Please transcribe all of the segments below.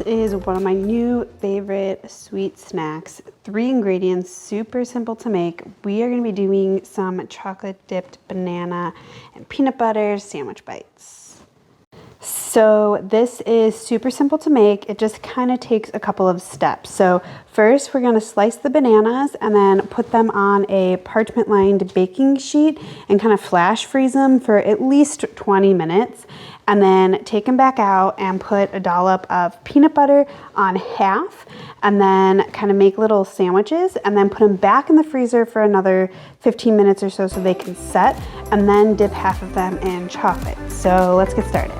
is one of my new favorite sweet snacks. 3 ingredients, super simple to make. We are going to be doing some chocolate dipped banana and peanut butter sandwich bites. So this is super simple to make. It just kind of takes a couple of steps. So first we're going to slice the bananas and then put them on a parchment lined baking sheet and kind of flash freeze them for at least 20 minutes. And then take them back out and put a dollop of peanut butter on half and then kind of make little sandwiches and then put them back in the freezer for another 15 minutes or so they can set, and then dip half of them in chocolate. So let's get started.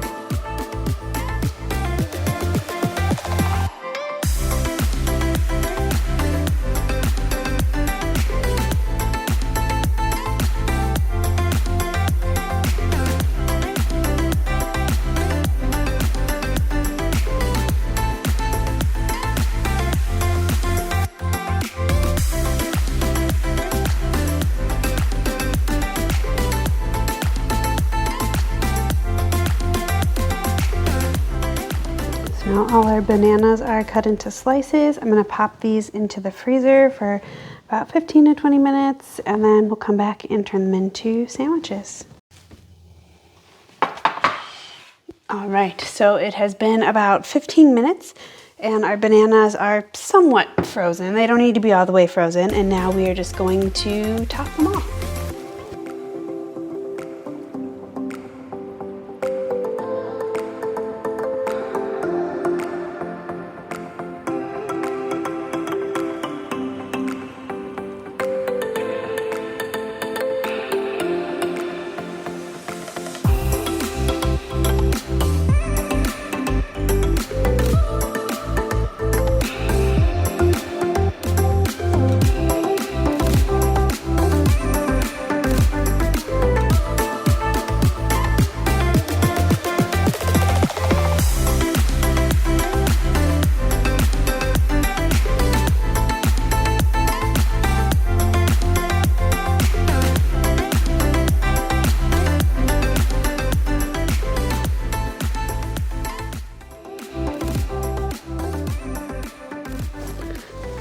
Now all our bananas are cut into slices. I'm going to pop these into the freezer for about 15 to 20 minutes, and then we'll come back and turn them into sandwiches. All right, so it has been about 15 minutes and our bananas are somewhat frozen. They don't need to be all the way frozen, and now we are just going to top them off.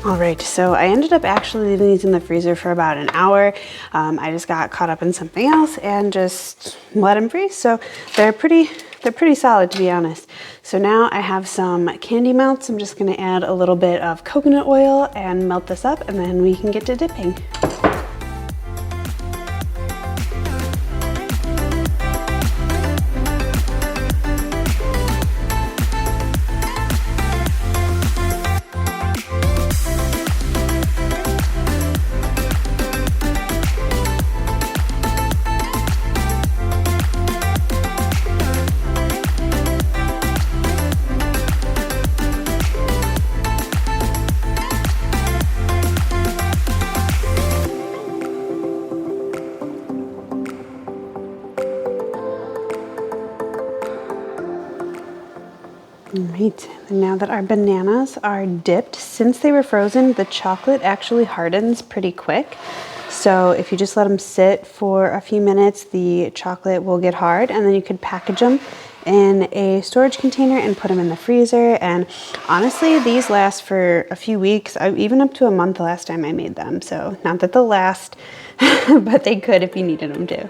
All right, so I ended up actually leaving these in the freezer for about an hour. I just got caught up in something else and just let them freeze. So they're pretty solid, to be honest. So now I have some candy melts. I'm just gonna add a little bit of coconut oil and melt this up, and then we can get to dipping. All right, and now that our bananas are dipped, since they were frozen, the chocolate actually hardens pretty quick. So if you just let them sit for a few minutes, the chocolate will get hard, and then you could package them in a storage container and put them in the freezer. And honestly, these last for a few weeks, even up to a month the last time I made them. So not that they'll last, but they could if you needed them to.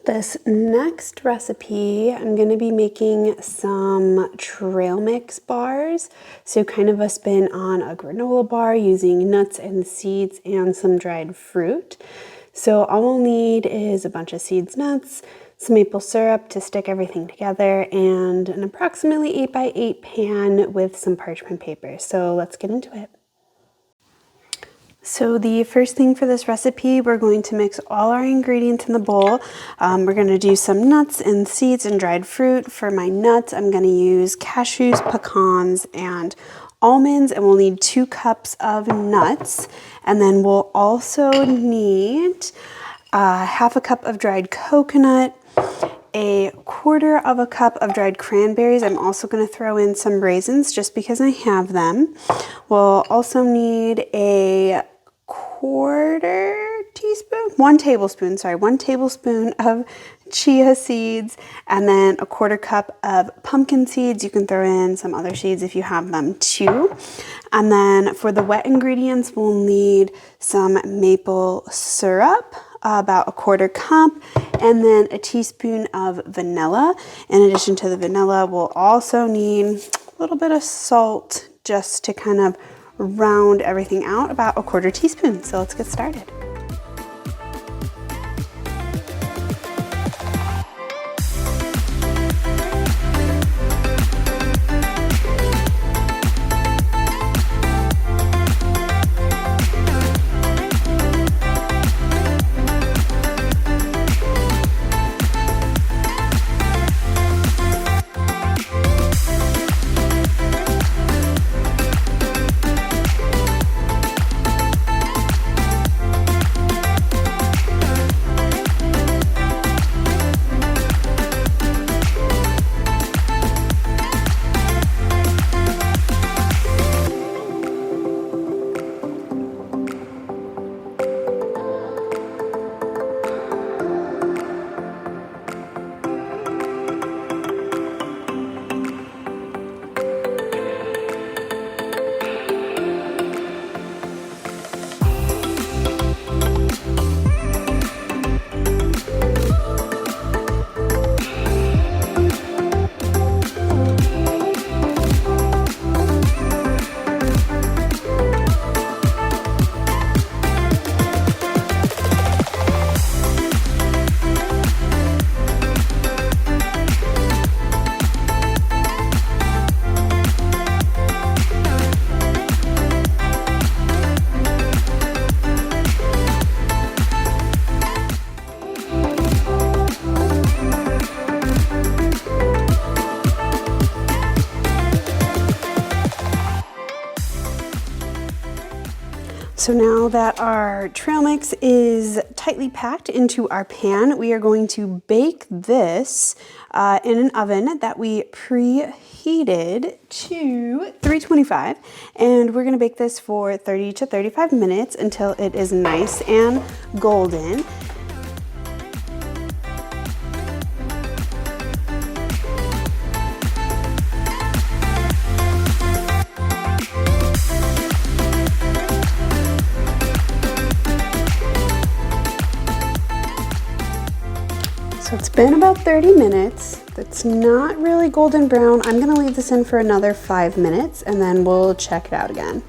This next recipe, I'm going to be making some Trailmix bars. So kind of a spin on a granola bar using nuts and seeds and some dried fruit. So all we'll need is a bunch of seeds, nuts, some maple syrup to stick everything together, and an approximately 8x8 pan with some parchment paper. So let's get into it. So the first thing for this recipe, we're going to mix all our ingredients in the bowl. We're going to do some nuts and seeds and dried fruit. For my nuts, I'm going to use cashews, pecans, and almonds, and we'll need 2 cups of nuts. And then we'll also need half a cup of dried coconut, a 1/4 cup of dried cranberries. I'm also going to throw in some raisins just because I have them. We'll also need a 1 tablespoon of chia seeds, and then a 1/4 cup of pumpkin seeds. You can throw in some other seeds if you have them too. And then for the wet ingredients, we'll need some maple syrup, about a 1/4 cup, and then a teaspoon of vanilla. In addition to the vanilla, we'll also need a little bit of salt just to kind of round everything out, about a 1/4 teaspoon. So let's get started. So now that our trail mix is tightly packed into our pan, we are going to bake this in an oven that we preheated to 325, and we're going to bake this for 30 to 35 minutes until it is nice and golden. So it's been about 30 minutes. It's not really golden brown. I'm gonna leave this in for another 5 minutes and then we'll check it out again.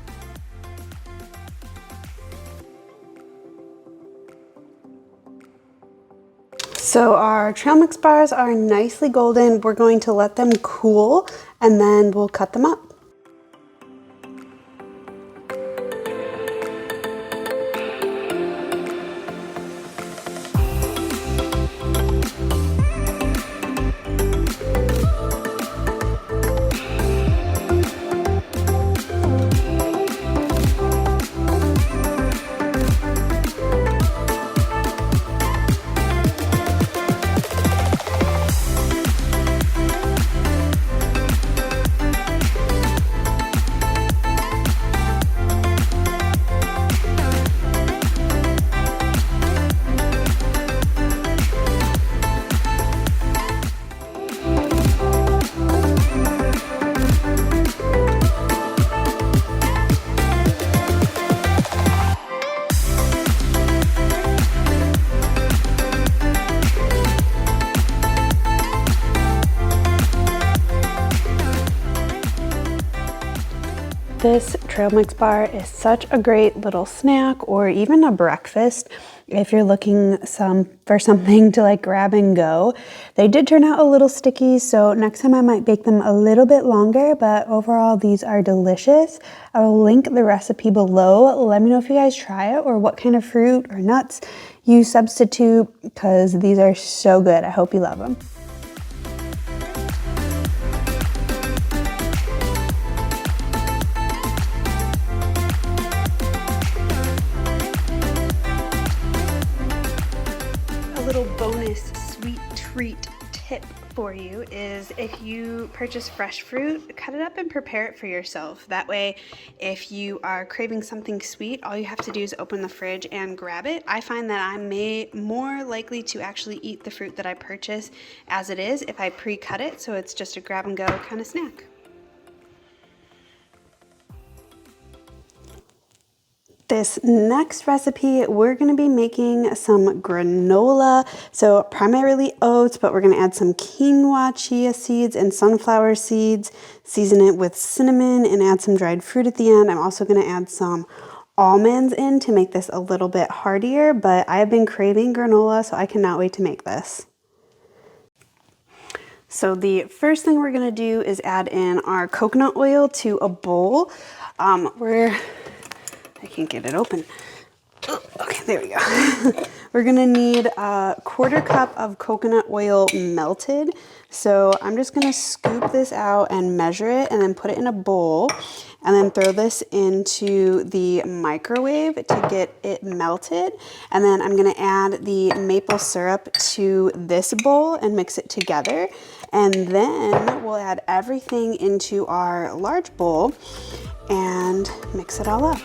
So our Trailmix bars are nicely golden. We're going to let them cool and then we'll cut them up. This Trailmix bar is such a great little snack or even a breakfast. if you're looking for something to like grab and go. They did turn out a little sticky, so next time I might bake them a little bit longer, but overall these are delicious. I will link the recipe below. Let me know if you guys try it or what kind of fruit or nuts you substitute, because these are so good. I hope you love them. Little bonus sweet treat tip for you is if you purchase fresh fruit, cut it up and prepare it for yourself. That way, if you are craving something sweet, all you have to do is open the fridge and grab it. I find that I'm more likely to actually eat the fruit that I purchase as it is if I pre-cut it, so it's just a grab and go kind of snack. This next recipe, we're going to be making some granola, so primarily oats, but we're going to add some quinoa, chia seeds, and sunflower seeds, season it with cinnamon, and add some dried fruit at the end. I'm also going to add some almonds in to make this a little bit heartier, but I have been craving granola, so I cannot wait to make this. So the first thing we're going to do is add in our coconut oil to a bowl. I can't get it open. Oh, okay, there we go. We're gonna need a 1/4 cup of coconut oil melted. So I'm just gonna scoop this out and measure it and then put it in a bowl and then throw this into the microwave to get it melted. And then I'm gonna add the maple syrup to this bowl and mix it together. And then we'll add everything into our large bowl and mix it all up.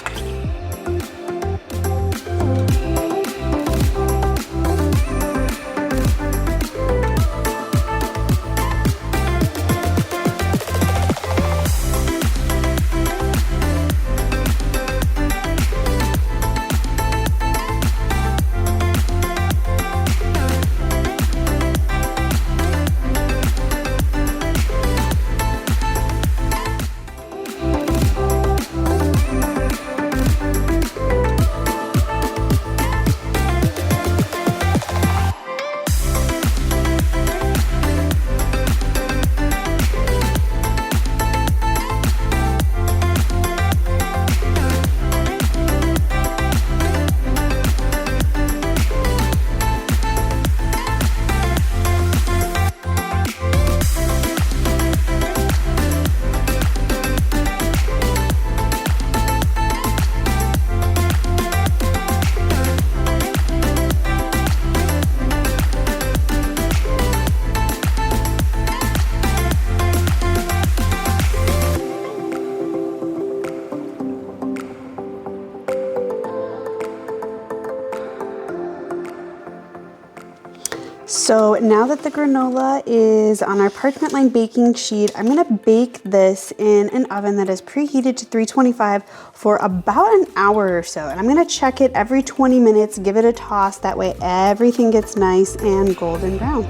So now that the granola is on our parchment lined baking sheet, I'm gonna bake this in an oven that is preheated to 325 for about an hour or so. And I'm gonna check it every 20 minutes, give it a toss, that way everything gets nice and golden brown.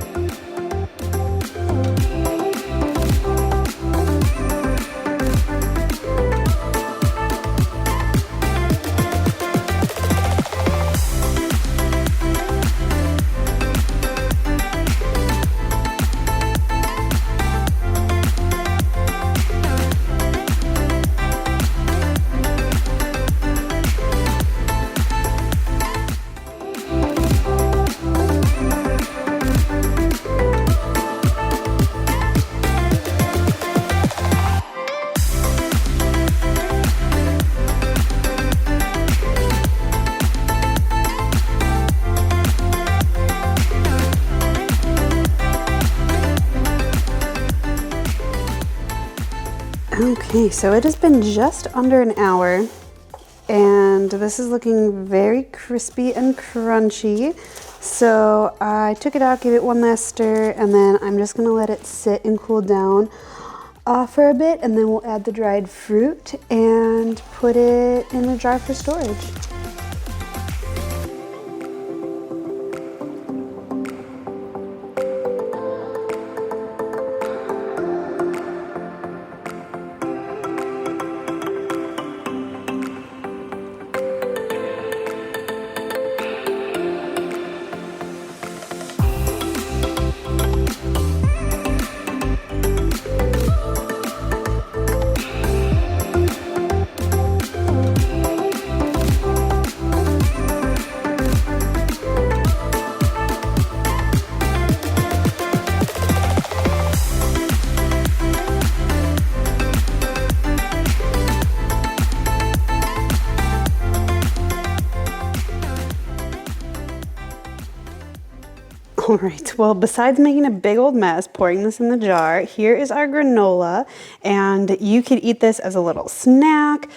Okay, so it has been just under an hour and this is looking very crispy and crunchy. So I took it out, gave it one last stir, and then I'm just gonna let it sit and cool down for a bit, and then we'll add the dried fruit and put it in a jar for storage. All right, well, besides making a big old mess, pouring this in the jar, here is our granola, and you could eat this as a little snack.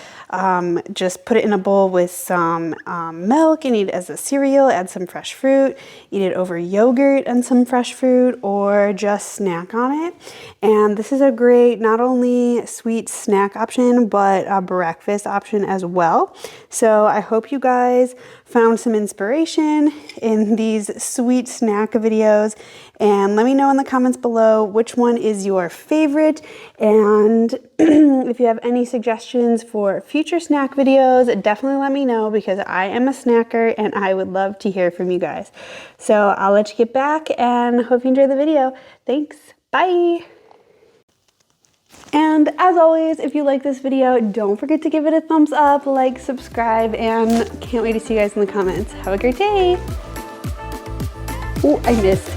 Just put it in a bowl with some milk and eat it as a cereal, add some fresh fruit, eat it over yogurt and some fresh fruit, or just snack on it. And this is a great, not only sweet snack option, but a breakfast option as well. So I hope you guys found some inspiration in these sweet snack videos, and let me know in the comments below which one is your favorite, and if you have any suggestions for future snack videos, definitely let me know, because I am a snacker and I would love to hear from you guys. So I'll let you get back and hope you enjoy the video. Thanks, bye! And as always, if you like this video, don't forget to give it a thumbs up, like, subscribe, and can't wait to see you guys in the comments. Have a great day. Oh, I missed.